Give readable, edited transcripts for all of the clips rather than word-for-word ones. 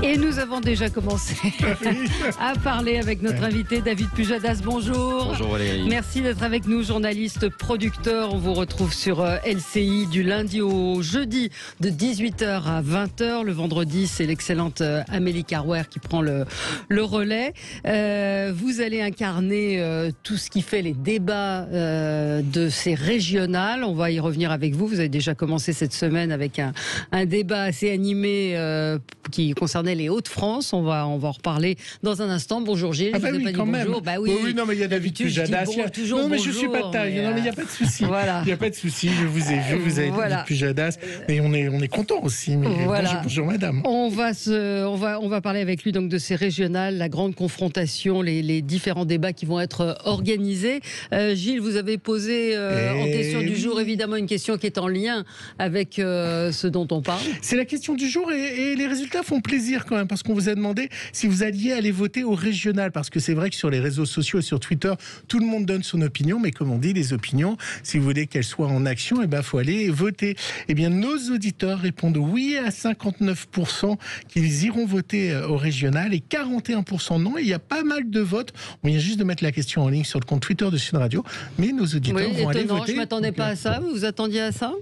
Et nous avons déjà commencé à parler avec notre invité David Pujadas. Bonjour. Bonjour Valérie. Merci d'être avec nous, journaliste, producteur. On vous retrouve sur LCI du lundi au jeudi de 18h à 20h. Le vendredi, c'est l'excellente Amélie Carwer qui prend le relais. Vous allez incarner tout ce qui fait les débats de ces régionales. On va y revenir avec vous. Vous avez déjà commencé cette semaine avec un débat assez animé qui concernait les Hauts-de-France. On va en reparler dans un instant. Bonjour Gilles. Ah bah oui, quand même. Bonjour. Bah oui. Oui, non, mais il y a David Pujadas. Non, mais je suis pas de taille. Non, mais il n'y a pas de souci. Voilà. Il n'y a pas de souci. Je vous ai vu. Vous avez David Pujadas. Et on est content aussi. Mais voilà. Bonjour madame. On va parler avec lui donc de ces régionales, la grande confrontation, les différents débats qui vont être organisés. Gilles, vous avez posé en question du jour évidemment une question qui est en lien avec ce dont on parle. C'est la question du jour et les résultats font plaisir quand même parce qu'on vous a demandé si vous alliez aller voter au régional, parce que c'est vrai que sur les réseaux sociaux et sur Twitter, tout le monde donne son opinion, mais comme on dit, les opinions, si vous voulez qu'elles soient en action, il faut aller voter. Eh bien, nos auditeurs répondent oui à 59% qu'ils iront voter au régional et 41% non. Et il y a pas mal de votes. On vient juste de mettre la question en ligne sur le compte Twitter de Sud Radio, mais nos auditeurs vont aller voter. Je ne m'attendais pas à ça. Vous vous attendiez à ça ?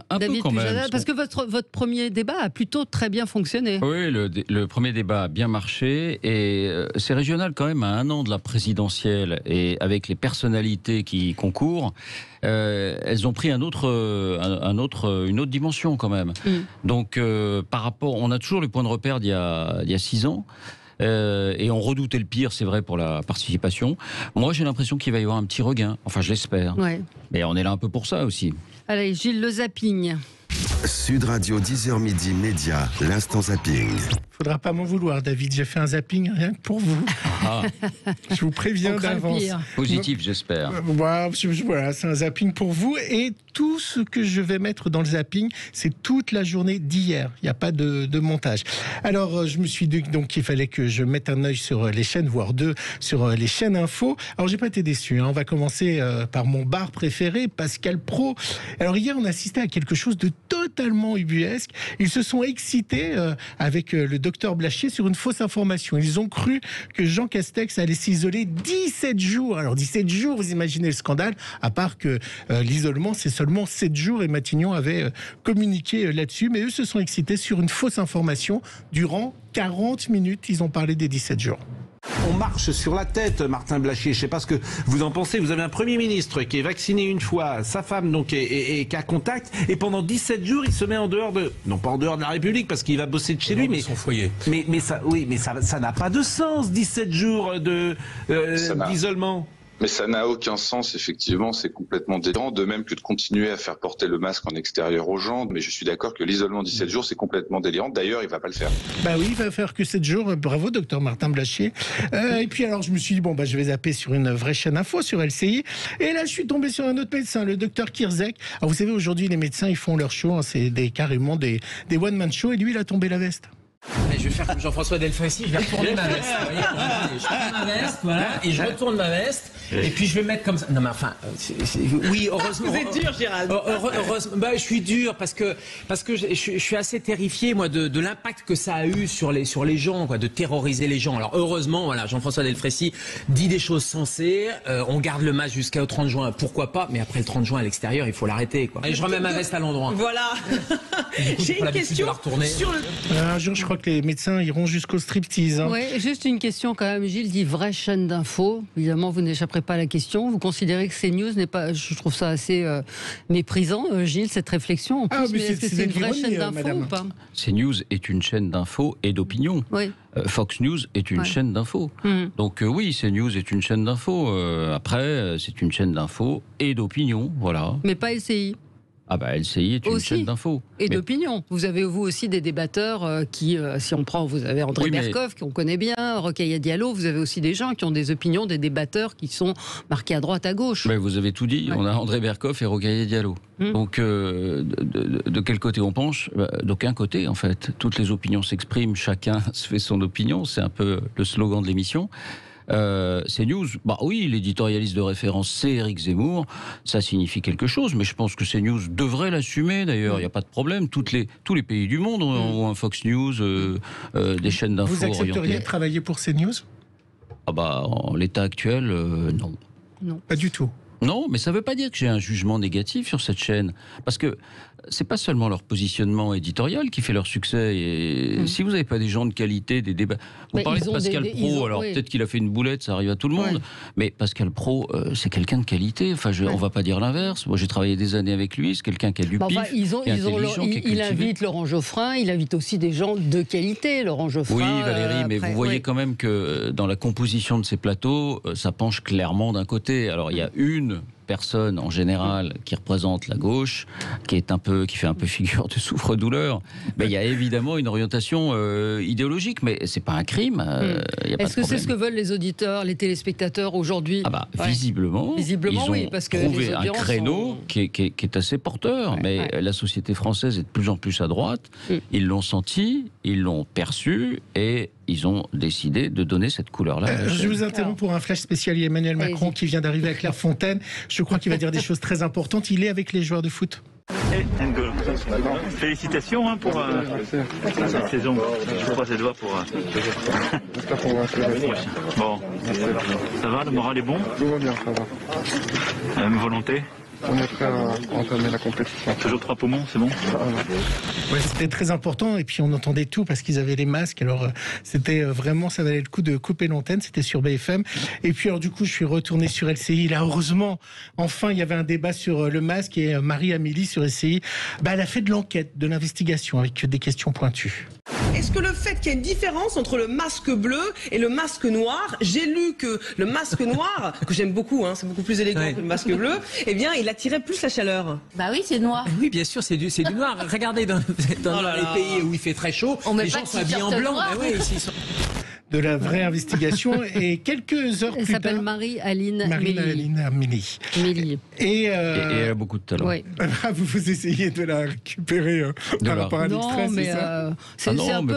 Un David peu quand Pujadas, même. parce que votre premier débat a plutôt très bien fonctionné. Oui, le premier débat a bien marché et c'est régional quand même à 1 an de la présidentielle et avec les personnalités qui concourent, elles ont pris une autre dimension quand même. Donc par rapport, on a toujours le point de repère d'il y a 6 ans. Et on redoutait le pire, c'est vrai, pour la participation. Moi, j'ai l'impression qu'il va y avoir un petit regain. Enfin, je l'espère. Ouais. Mais on est là un peu pour ça aussi. Allez, Gilles, le zapping. Sud Radio, 10h midi, Média, l'instant zapping. Faudra pas m'en vouloir, David. J'ai fait un zapping rien que pour vous. Ah, Je vous préviens d'avance. positif, j'espère. Voilà, c'est un zapping pour vous. Et tout ce que je vais mettre dans le zapping, c'est toute la journée d'hier. Il n'y a pas de montage. Alors, je me suis dit donc qu'il fallait que je mette un œil sur les chaînes, voire 2, sur les chaînes info. Alors, j'ai pas été déçu. On va commencer par mon bar préféré, Pascal Praud. Alors, hier, on assistait à quelque chose de totalement ubuesque. Ils se sont excités avec le docteur Blachier sur une fausse information. Ils ont cru que Jean Castex allait s'isoler 17 jours. Alors 17 jours, vous imaginez le scandale, à part que l'isolement, c'est seulement 7 jours et Matignon avait communiqué là-dessus. Mais eux se sont excités sur une fausse information. Durant 40 minutes, ils ont parlé des 17 jours. On marche sur la tête, Martin Blachier. Je ne sais pas ce que vous en pensez. Vous avez un Premier ministre qui est vacciné une fois, sa femme donc est cas contact, et pendant 17 jours, il se met en dehors non pas en dehors de la République, parce qu'il va bosser de chez lui, mais son foyer. Mais ça n'a pas de sens, 17 jours d'isolement. Mais ça n'a aucun sens, effectivement, c'est complètement délirant, de même que de continuer à faire porter le masque en extérieur aux gens. Mais je suis d'accord que l'isolement 17 jours, c'est complètement délirant. D'ailleurs, il va pas le faire. Bah oui, il va faire que 7 jours. Bravo, docteur Martin Blachier. Et puis alors, je me suis dit, je vais zapper sur une vraie chaîne info, sur LCI. Et là, je suis tombé sur un autre médecin, le docteur Kirzek. Alors, vous savez, aujourd'hui, les médecins, ils font leur show. C'est carrément des one-man show. Et lui, il a tombé la veste. Je vais faire comme Jean-François Delfrécy, je vais retourner ma veste. Je prends ma veste, voilà, et je retourne ma veste, et puis je vais mettre comme ça. Non mais enfin, oui, heureusement. Vous êtes dur, Gérald. Heureusement, je suis dur parce que je suis assez terrifié moi de l'impact que ça a eu sur les gens, quoi, de terroriser les gens. Alors heureusement, voilà, Jean-François Delfrécy dit des choses sensées. On garde le masque jusqu'au 30 juin, pourquoi pas, mais après le 30 juin à l'extérieur, il faut l'arrêter, quoi. Et je remets ma veste à l'endroit. Voilà. J'ai une question sur le. Un jour, je crois que les médecins iront jusqu'au striptease. Oui, juste une question quand même. Gilles dit vraie chaîne d'infos. Évidemment, vous n'échapperez pas à la question. Vous considérez que CNews n'est pas... Je trouve ça assez méprisant, Gilles, cette réflexion. En plus, mais est-ce que c'est une vraie chaîne d'infos ou pas ? CNews est une chaîne d'infos et d'opinion. Oui. Fox News est une chaîne d'infos. Donc oui, CNews est une chaîne d'infos. Après, c'est une chaîne d'infos et d'opinion, voilà. Mais pas LCI. Ah bah LCI est une chaîne d'infos. Et d'opinion. Vous avez vous aussi des débatteurs qui, si on prend, vous avez André Berkoff, qu'on connaît bien, Rokhaya Diallo, vous avez aussi des gens qui ont des opinions, des débatteurs qui sont marqués à droite, à gauche. Mais vous avez tout dit, on a André Berkoff et Rokhaya Diallo. Donc de quel côté on penche ? D'aucun côté en fait. Toutes les opinions s'expriment, chacun se fait son opinion, c'est un peu le slogan de l'émission. CNews, bah oui, l'éditorialiste de référence, c'est Éric Zemmour. Ça signifie quelque chose, mais je pense que CNews devrait l'assumer. D'ailleurs, il n'y a pas de problème. Tous les pays du monde ont un Fox News, des chaînes d'infos Vous accepteriez orientées. de travailler pour CNews? Ah bah, en l'état actuel, non. Non. Pas du tout. Non, mais ça ne veut pas dire que j'ai un jugement négatif sur cette chaîne. Parce que c'est pas seulement leur positionnement éditorial qui fait leur succès. Et si vous n'avez pas des gens de qualité, des débats... Vous parlez de Pascal Praud, alors peut-être qu'il a fait une boulette, ça arrive à tout le monde. Mais Pascal Praud, c'est quelqu'un de qualité. Enfin, on ne va pas dire l'inverse. Moi, j'ai travaillé des années avec lui. C'est quelqu'un qui a du pif, enfin, il invite Laurent Geoffrin, il invite aussi des gens de qualité, Laurent Geoffrin. Oui, Valérie, mais vous voyez quand même que dans la composition de ces plateaux, ça penche clairement d'un côté. Alors, il y a une personne en général qui représente la gauche, qui fait un peu figure de souffre-douleur. Mais il y a évidemment une orientation idéologique, mais c'est pas un crime. Est-ce que c'est ce que veulent les auditeurs, les téléspectateurs aujourd'hui? Ah bah, visiblement, ils ont parce que trouvé un créneau qui est assez porteur. Mais la société française est de plus en plus à droite. Ils l'ont senti, ils l'ont perçu et ils ont décidé de donner cette couleur-là. Je vous interromps pour un flash spécial. Il y a Emmanuel Macron qui vient d'arriver à Clairefontaine. Je crois qu'il va dire des choses très importantes. Il est avec les joueurs de foot. Félicitations pour cette saison. Je croise les doigts pour... Bon, ça va, le moral est bon? Tout va bien, ça va. La même volonté? On est prêt à entamer la compétition. Toujours 3 poumons, c'est bon? Ouais, c'était très important et puis on entendait tout parce qu'ils avaient les masques. Alors c'était vraiment, ça valait le coup de couper l'antenne. C'était sur BFM. Et puis alors du coup, je suis retourné sur LCI. Là, heureusement, enfin, il y avait un débat sur le masque et Marie-Amélie sur LCI. Elle a fait de l'enquête, de l'investigation avec des questions pointues. Est-ce que le fait qu'il y ait une différence entre le masque bleu et le masque noir, j'ai lu que le masque noir, que j'aime beaucoup, c'est beaucoup plus élégant que le masque bleu, eh bien, il attirait plus la chaleur. Bah oui, c'est noir. Oui, bien sûr, c'est du noir. Regardez dans les pays où il fait très chaud, les gens sont habillés en blanc. De la vraie investigation et quelques heures plus tard... Elle s'appelle Marie-Aline Amélie. Et elle a beaucoup de talent. Oui. Vous essayez de la récupérer par rapport à l'extrait, c'est ça? C'est un peu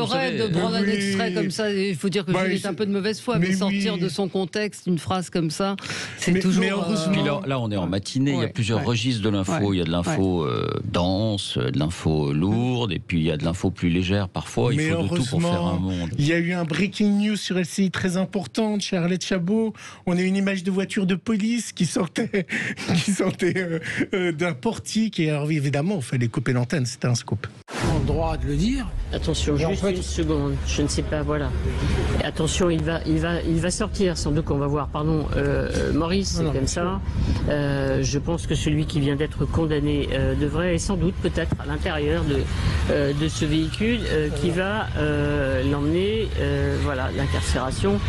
raide de prendre un extrait comme ça. Il faut dire que Julie est un peu de mauvaise foi, mais sortir de son contexte une phrase comme ça, c'est toujours... Mais heureusement... Là, on est en matinée, il y a plusieurs registres de l'info. Il y a de l'info dense, de l'info lourde, et puis il y a de l'info plus légère parfois. Il faut de tout pour faire un monde. Il y a eu un breaking news sur LCI très importante chez Arlette Chabot. On a une image de voiture de police qui sortait d'un portique. Et alors évidemment, il fallait couper l'antenne, c'était un scoop. On a le droit de le dire. Attention, juste une seconde, je ne sais pas, voilà. Attention, il va sortir, sans doute qu'on va voir. Pardon, Maurice, c'est comme ça. Je pense que celui qui vient d'être condamné devrait, et sans doute peut-être à l'intérieur de ce véhicule qui va l'emmener, voilà, l'incarcération.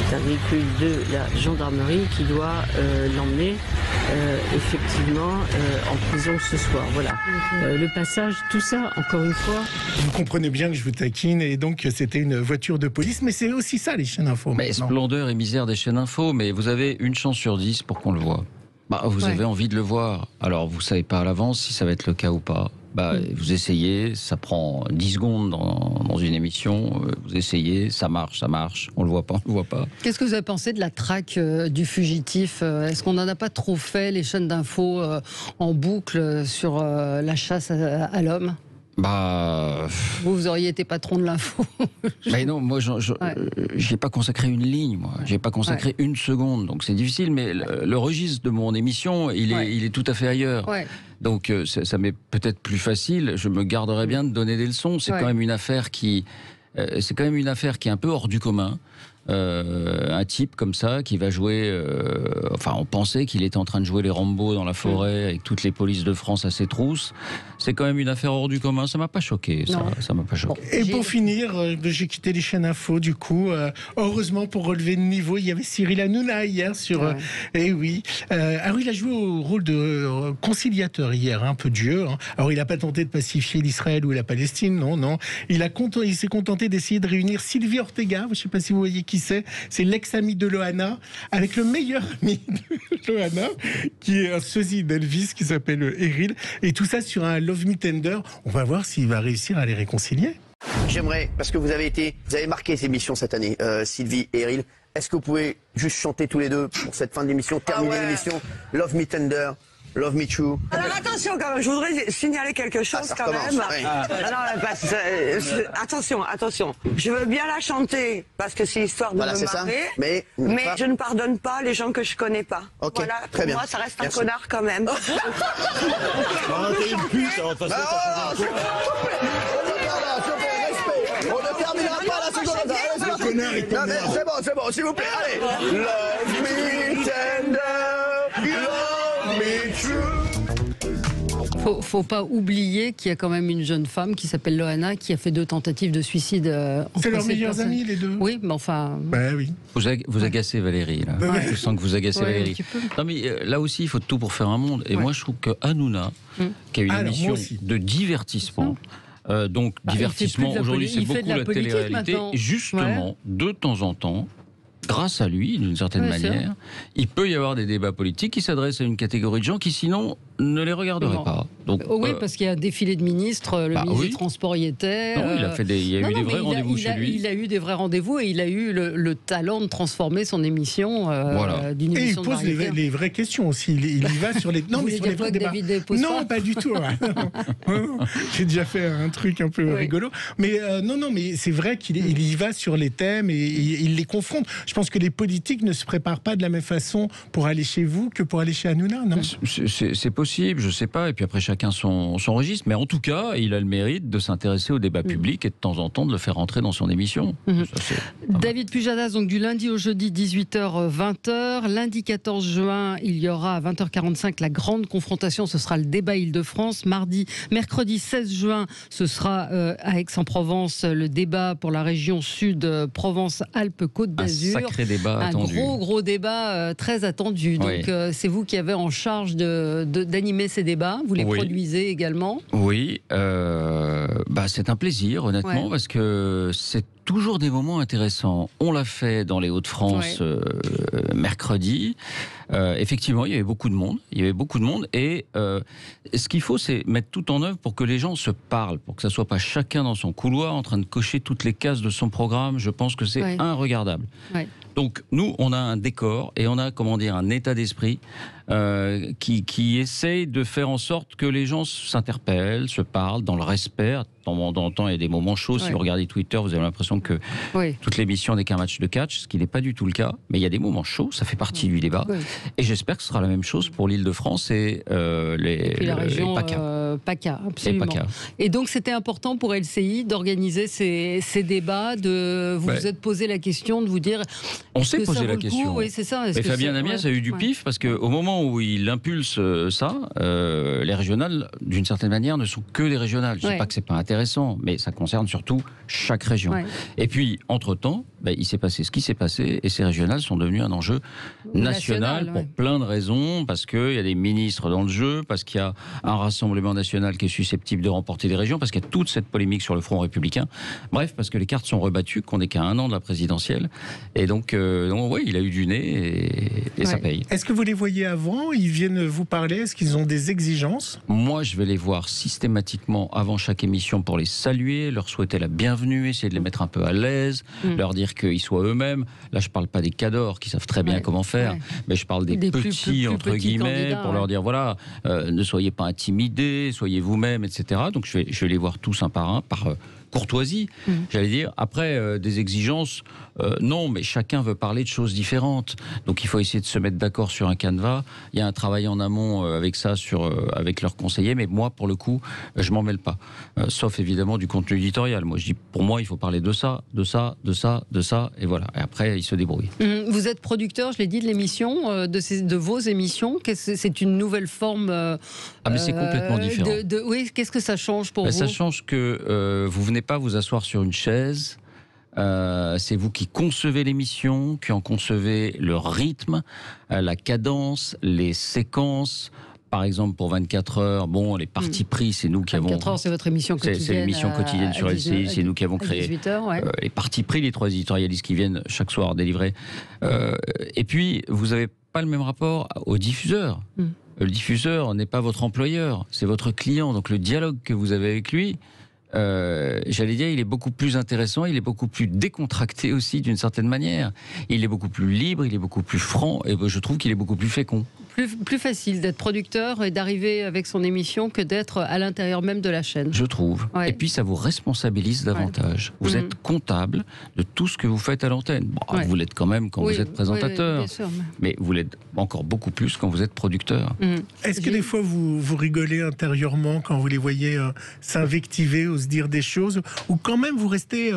C'est un véhicule de la gendarmerie qui doit l'emmener effectivement en prison ce soir. Voilà. Le passage, tout ça, encore une fois. Vous comprenez bien que je vous taquine et donc c'était une voiture de police, mais c'est aussi ça les chaînes info. Mais splendeur et misère des chaînes info, mais vous avez une chance sur 10 pour qu'on le voit. Vous avez envie de le voir. Alors vous savez pas à l'avance si ça va être le cas ou pas. Vous essayez, ça prend 10 secondes dans une émission, vous essayez, ça marche, on le voit pas, on le voit pas. Qu'est-ce que vous avez pensé de la traque du fugitif? Est-ce qu'on n'en a pas trop fait, les chaînes d'infos en boucle sur la chasse à l'homme? Vous auriez été patron de l'info. Mais non, moi, j'ai pas consacré une ligne, moi. J'ai pas consacré une seconde, donc c'est difficile. Mais le registre de mon émission, il est tout à fait ailleurs. Donc ça m'est peut-être plus facile. Je me garderais bien de donner des leçons. C'est quand même une affaire qui est un peu hors du commun. Un type comme ça qui va jouer, on pensait qu'il était en train de jouer les Rambo dans la forêt avec toutes les polices de France à ses trousses. C'est quand même une affaire hors du commun. Ça m'a pas choqué. Ça m'a pas choqué. Et pour finir, j'ai quitté les chaînes info du coup. Heureusement pour relever le niveau, il y avait Cyril Hanouna hier sur. Et oui, il a joué au rôle de conciliateur hier, un peu Dieu. Alors il n'a pas tenté de pacifier l'Israël ou la Palestine, non. Il s'est contenté d'essayer de réunir Sylvie Ortega. Je ne sais pas si vous voyez qui c'est l'ex-ami de Loana, avec le meilleur ami de Loana, qui est un sosie d'Elvis, qui s'appelle Eril, et tout ça sur un Love Me Tender. On va voir s'il va réussir à les réconcilier. J'aimerais, parce que vous avez marqué ces missions cette année, Sylvie et Eril, est-ce que vous pouvez juste chanter tous les deux pour cette fin d'émission, terminer l'émission? Love Me Tender, Love Me True. Alors attention quand même, je voudrais signaler quelque chose quand même. Oui. Attention. Je veux bien la chanter parce que c'est histoire de me marrer. Mais je ne pardonne pas les gens que je connais pas. Ok, voilà, très pour bien. moi ça reste un connard quand même. On ne terminera pas la seconde. C'est bon, s'il vous plaît, allez. Love me tender, love me true. Faut pas oublier qu'il y a quand même une jeune femme qui s'appelle Loana qui a fait 2 tentatives de suicide. C'est leurs meilleurs amis, les deux. Oui, mais enfin. Bah oui. Vous agacez Valérie, là. Ouais. Je sens que vous agacez Ouais, Valérie. un petit peu. Non, mais là aussi, il faut tout pour faire un monde. Et moi, je trouve que Hanouna, qui a une émission de divertissement, donc divertissement, aujourd'hui, c'est beaucoup la télé-réalité. Et justement, de temps en temps, grâce à lui, d'une certaine manière, il peut y avoir des débats politiques qui s'adressent à une catégorie de gens qui, sinon, ne les regarderaient pas. Donc, oui, parce qu'il y a un défilé de ministres, le ministre des Transports y était. Non, il y a eu des vrais rendez-vous chez lui. Il a eu des vrais rendez-vous et il a eu le talent de transformer son émission d'une émission. Et il pose les vraies questions aussi. Il y va sur les. Non, mais sur les vrais débats. Non, pas du tout. J'ai déjà fait un truc un peu rigolo. Mais non, mais c'est vrai qu'il y va sur les thèmes et il les confronte. Je pense que les politiques ne se préparent pas de la même façon pour aller chez vous que pour aller chez Hanouna, non? C'est possible, je sais pas. Et puis après, chacun son registre. Mais en tout cas, il a le mérite de s'intéresser au débat public et de temps en temps de le faire rentrer dans son émission. David Pujadas, donc du lundi au jeudi, 18h-20h. Lundi 14 juin, il y aura à 20h45 la grande confrontation. Ce sera le débat Île-de-France. Mercredi 16 juin, ce sera à Aix-en-Provence le débat pour la région sud, Provence-Alpes-Côte d'Azur. Un sacré débat attendu. Un gros débat très attendu. Donc c'est vous qui avez en charge d'animer ces débats. Vous les produisez également. Oui, c'est un plaisir, honnêtement, parce que c'est toujours des moments intéressants. On l'a fait dans les Hauts-de-France mercredi. Effectivement, il y avait beaucoup de monde. Et ce qu'il faut, c'est mettre tout en œuvre pour que les gens se parlent, pour que ça soit pas chacun dans son couloir en train de cocher toutes les cases de son programme. Je pense que c'est irregardable. Donc nous, on a un décor et on a, un état d'esprit qui essaye de faire en sorte que les gens s'interpellent, se parlent dans le respect. De temps, il y a des moments chauds. Si vous regardez Twitter, vous avez l'impression que toute l'émission n'est qu'un match de catch, ce qui n'est pas du tout le cas. Mais il y a des moments chauds, ça fait partie du débat. Et j'espère que ce sera la même chose pour l'Île-de-France et la région PACA. Absolument. Et donc c'était important pour LCI d'organiser ces débats, vous vous êtes posé la question de vous dire... On s'est posé la question. Oui, c'est ça. Et Fabien Amias a eu du pif parce qu'au moment où il impulse ça, les régionales, d'une certaine manière, ne sont que des régionales. Je ne dis pas que c'est pas intéressant, mais ça concerne surtout chaque région. Et puis, entre-temps, il s'est passé ce qui s'est passé et ces régionales sont devenues un enjeu national pour plein de raisons, parce qu'il y a des ministres dans le jeu, parce qu'il y a un Rassemblement national qui est susceptible de remporter des régions, parce qu'il y a toute cette polémique sur le front républicain. Bref, parce que les cartes sont rebattues, qu'on n'est qu'à 1 an de la présidentielle. Et donc il a eu du nez et ça paye. Est-ce que vous les voyez avant? Ils viennent vous parler? Est-ce qu'ils ont des exigences? Moi, je vais les voir systématiquement avant chaque émission pour les saluer, leur souhaiter la bienvenue, essayer de les mettre un peu à l'aise, leur dire qu'ils soient eux-mêmes. Là, je ne parle pas des cadors qui savent très bien comment faire, mais je parle des petits, entre guillemets, pour leur dire, voilà, ne soyez pas intimidés, soyez vous-même, etc. Donc, je vais les voir tous un par un, par courtoisie, j'allais dire. Après, des exigences, non, mais chacun veut parler de choses différentes. Donc il faut essayer de se mettre d'accord sur un canevas. Il y a un travail en amont avec ça, avec leurs conseillers, mais moi, pour le coup, je m'en mêle pas. Sauf évidemment du contenu éditorial. Moi, je dis, pour moi, il faut parler de ça, et voilà. Et après, ils se débrouillent. Vous êtes producteur, je l'ai dit, de l'émission, de vos émissions. C'est une nouvelle forme. Mais c'est complètement différent. Oui, qu'est-ce que ça change pour vous? Ça change que vous venez pas vous asseoir sur une chaise. C'est vous qui concevez l'émission, qui en concevez le rythme, la cadence, les séquences. Par exemple, pour 24 heures, les partis pris, c'est nous qui avons... 24 heures, c'est votre émission quotidienne. C'est l'émission quotidienne sur LCI, c'est nous qui avons créé 18 heures, les partis pris, les 3 éditorialistes qui viennent chaque soir délivrer. Et puis, vous n'avez pas le même rapport au diffuseur. Le diffuseur n'est pas votre employeur, c'est votre client. Donc le dialogue que vous avez avec lui, j'allais dire, il est beaucoup plus intéressant, il est beaucoup plus décontracté aussi d'une certaine manière. Il est beaucoup plus libre, il est beaucoup plus franc, et je trouve qu'il est beaucoup plus fécond. Plus facile d'être producteur et d'arriver avec son émission que d'être à l'intérieur même de la chaîne. Je trouve. Ouais. Et puis ça vous responsabilise davantage. Ouais. Vous êtes comptable de tout ce que vous faites à l'antenne. Bon, vous l'êtes quand même quand vous êtes présentateur, bien sûr, mais vous l'êtes encore beaucoup plus quand vous êtes producteur. Est-ce que des fois vous rigolez intérieurement quand vous les voyez s'invectiver ou se dire des choses, ou quand même vous restez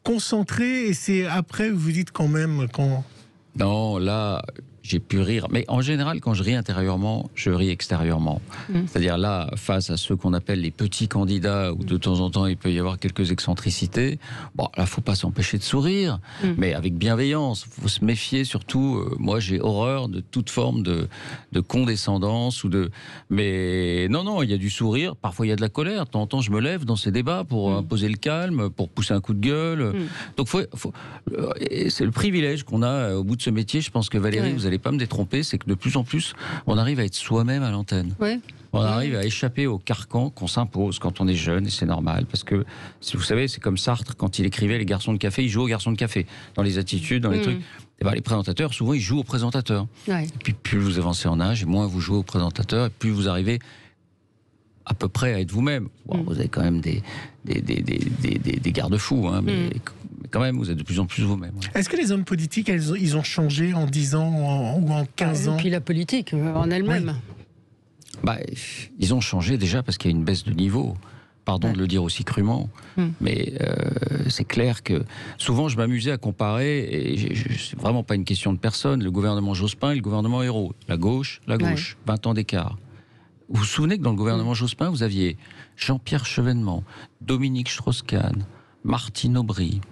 concentré et c'est après vous dites quand même quand... Non, là... J'ai pu rire, mais en général, quand je ris intérieurement, je ris extérieurement. C'est-à-dire là, face à ceux qu'on appelle les petits candidats, où de temps en temps il peut y avoir quelques excentricités, bon, là, faut pas s'empêcher de sourire, mais avec bienveillance. Faut se méfier surtout. Moi, j'ai horreur de toute forme de condescendance ou de. Mais non, il y a du sourire. Parfois, il y a de la colère. De temps en temps, je me lève dans ces débats pour imposer le calme, pour pousser un coup de gueule. Donc, c'est le privilège qu'on a au bout de ce métier. Je pense que Valérie, vous allez pas me détromper, c'est que de plus en plus, on arrive à être soi-même à l'antenne. On arrive à échapper au carcan qu'on s'impose quand on est jeune, et c'est normal, parce que, si vous savez, c'est comme Sartre, quand il écrivait Les garçons de café, il jouait aux garçons de café, dans les attitudes, dans les trucs. Et les présentateurs, souvent, ils jouent aux présentateurs. Et puis, plus vous avancez en âge, et moins vous jouez aux présentateurs, et plus vous arrivez à peu près à être vous-même. Bon, vous avez quand même des garde-fous, hein, mais quand même, vous êtes de plus en plus vous-même. Est-ce que les hommes politiques, ils ont changé en 10 ans ou en 15 ans? Et puis la politique en elle-même. Ils ont changé déjà parce qu'il y a une baisse de niveau. Pardon de le dire aussi crûment, mais c'est clair que souvent je m'amusais à comparer, et c'est vraiment pas une question de personne, le gouvernement Jospin et le gouvernement Ayrault. La gauche, 20 ans d'écart. Vous vous souvenez que dans le gouvernement Jospin, vous aviez Jean-Pierre Chevènement, Dominique Strauss-Kahn, Martine Aubry,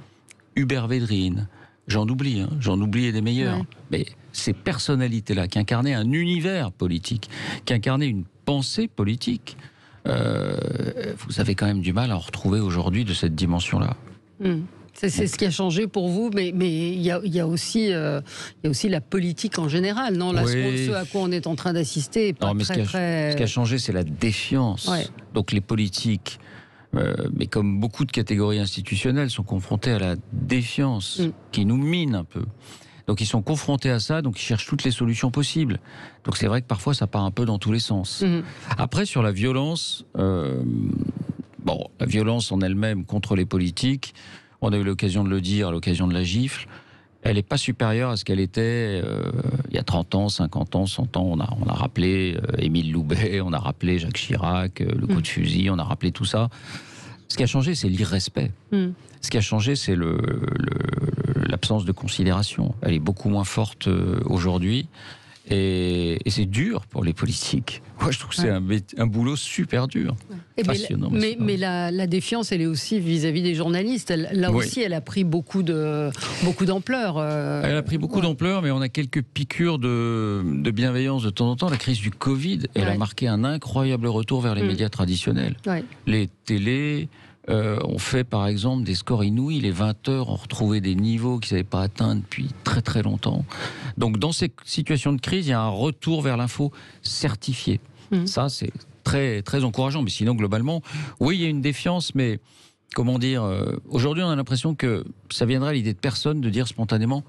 Hubert Védrine, j'en oublie des meilleurs. Mais ces personnalités-là, qui incarnaient un univers politique, qui incarnaient une pensée politique, vous avez quand même du mal à en retrouver aujourd'hui de cette dimension-là. C'est ce qui a changé pour vous, mais il y a aussi la politique en général, non? Là, ce à quoi on est en train d'assister est pas ce qui a changé, c'est la défiance. Donc les politiques, mais comme beaucoup de catégories institutionnelles, sont confrontés à la défiance qui nous mine un peu. Donc ils sont confrontés à ça, donc ils cherchent toutes les solutions possibles. Donc c'est vrai que parfois ça part un peu dans tous les sens. Après, sur la violence, la violence en elle-même contre les politiques, on a eu l'occasion de le dire à l'occasion de la gifle, elle n'est pas supérieure à ce qu'elle était il y a 30 ans, 50 ans, 100 ans. On a rappelé Émile Loubet, on a rappelé Jacques Chirac, le coup de fusil, on a rappelé tout ça. Ce qui a changé, c'est l'irrespect. Ce qui a changé, c'est l'absence de considération. Elle est beaucoup moins forte aujourd'hui. Et c'est dur pour les politiques. Moi, je trouve que c'est un boulot super dur. Passionnant. Mais la défiance, elle est aussi vis-à-vis des journalistes. Aussi, elle a pris beaucoup d'ampleur. Elle a pris beaucoup d'ampleur, mais on a quelques piqûres de bienveillance de temps en temps. La crise du Covid, elle a marqué un incroyable retour vers les médias traditionnels. Les télés ont fait, par exemple, des scores inouïs. Les 20 heures ont retrouvé des niveaux qu'ils n'avaient pas atteints depuis très très longtemps. Donc, dans ces situations de crise, il y a un retour vers l'info certifié. Ça, c'est très, très encourageant. Mais sinon, globalement, oui, il y a une défiance, mais comment dire, aujourd'hui, on a l'impression que ça viendrait à l'idée de personne de dire spontanément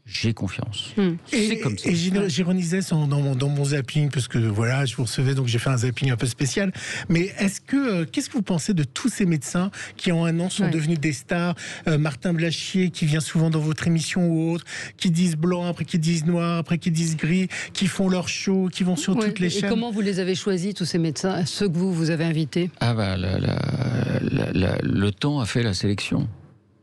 j'ai confiance. C'est comme ça. Et j'ironisais dans mon zapping, parce que voilà, je vous recevais, donc j'ai fait un zapping un peu spécial. Mais qu'est-ce que vous pensez de tous ces médecins qui en un an sont devenus des stars? Martin Blachier, qui vient souvent dans votre émission ou autre, qui disent blanc, après qui disent noir, après qui disent gris, qui font leur show, qui vont sur toutes les chaînes. Et comment vous les avez choisis, tous ces médecins, ceux que vous avez invités? Le temps a fait la sélection.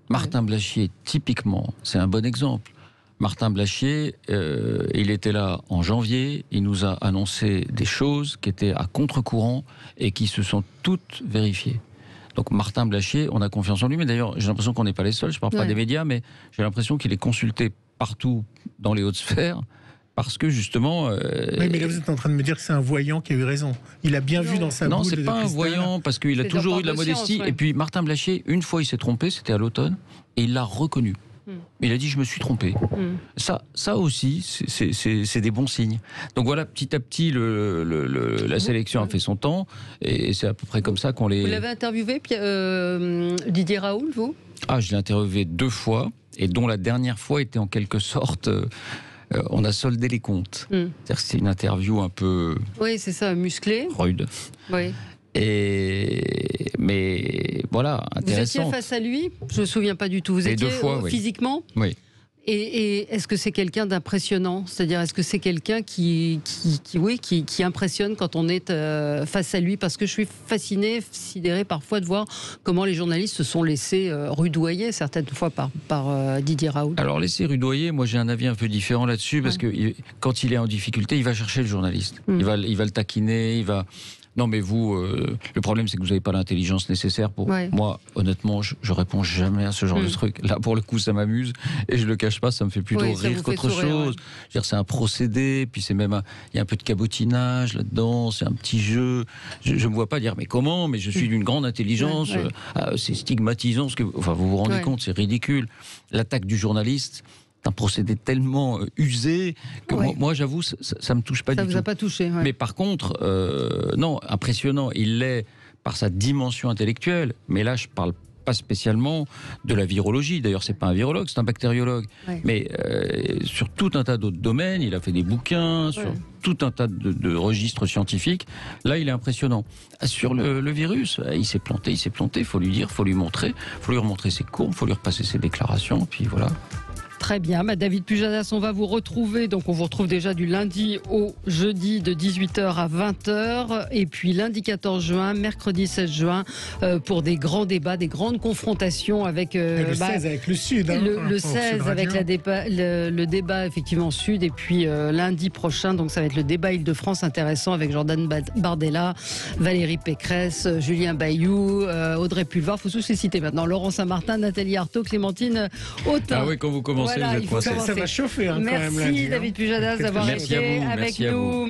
Martin Blachier, typiquement, c'est un bon exemple. Martin Blachier, il était là en janvier, il nous a annoncé des choses qui étaient à contre-courant et qui se sont toutes vérifiées. Donc Martin Blachier, on a confiance en lui, mais d'ailleurs j'ai l'impression qu'on n'est pas les seuls, je ne parle pas des médias, mais j'ai l'impression qu'il est consulté partout dans les hautes sphères, parce que justement... Oui, mais là vous êtes en train de me dire que c'est un voyant qui a eu raison. Il a bien vu dans sa boule de cristal. Non, c'est pas un voyant, parce qu'il a toujours eu de la modestie. Et puis Martin Blachier, une fois il s'est trompé, c'était à l'automne, et il l'a reconnu. Il a dit je me suis trompé. Ça aussi, c'est des bons signes. Donc voilà, petit à petit, la sélection a fait son temps, et c'est à peu près comme ça qu'on les... Vous l'avez interviewé, Didier Raoult, vous ? Ah, je l'ai interviewé 2 fois, et dont la dernière fois était en quelque sorte... on a soldé les comptes. C'est-à-dire que c'est une interview un peu... Oui, c'est ça, musclée. Rude. Oui. Mais voilà, intéressant. Vous étiez face à lui ? Je ne me souviens pas du tout. Vous étiez 2 fois, physiquement ? Oui. Et est-ce que c'est quelqu'un d'impressionnant ? C'est-à-dire, est-ce que c'est quelqu'un qui impressionne quand on est face à lui ? Parce que je suis fascinée, sidérée parfois de voir comment les journalistes se sont laissés rudoyer certaines fois par Didier Raoult. Alors, laisser rudoyer, moi j'ai un avis un peu différent là-dessus, parce que quand il est en difficulté, il va chercher le journaliste. Il va le taquiner, il va... Non mais vous, le problème c'est que vous n'avez pas l'intelligence nécessaire pour... Moi, honnêtement, je réponds jamais à ce genre de truc. Là, pour le coup, ça m'amuse, et je le cache pas, ça me fait plutôt rire qu'autre chose. Je veux dire, c'est un procédé, puis c'est même il y a un peu de cabotinage là-dedans, c'est un petit jeu. Je me vois pas dire, mais comment ? Mais je suis d'une grande intelligence, c'est stigmatisant, enfin, vous vous rendez compte, c'est ridicule. L'attaque du journaliste... C'est un procédé tellement usé que moi, j'avoue, ça me touche pas du tout. Ça vous a pas touché. Mais par contre, non, impressionnant, il l'est par sa dimension intellectuelle. Mais là, je parle pas spécialement de la virologie. D'ailleurs, c'est pas un virologue, c'est un bactériologue. Mais sur tout un tas d'autres domaines, il a fait des bouquins, sur tout un tas de registres scientifiques. Là, il est impressionnant. Sur le virus, il s'est planté, il faut lui dire, faut lui montrer, faut lui remontrer ses courbes, faut lui repasser ses déclarations, puis voilà. Très bien, David Pujadas, on va vous retrouver, donc on vous retrouve déjà du lundi au jeudi de 18h à 20h, et puis lundi 14 juin, mercredi 16 juin, pour des grands débats, des grandes confrontations avec... le 16 avec le Sud. Le 16 avec le débat effectivement Sud, et puis lundi prochain, donc ça va être le débat Île-de-France intéressant avec Jordan Bardella, Valérie Pécresse, Julien Bayou, Audrey Pulvar, il faut tous les citer maintenant, Laurent Saint-Martin, Nathalie Arthaud, Clémentine Autain. Ah oui, quand vous commencez, voilà, vous êtes coincé. Ça va chauffer quand même. Merci David Pujadas d'avoir été avec nous.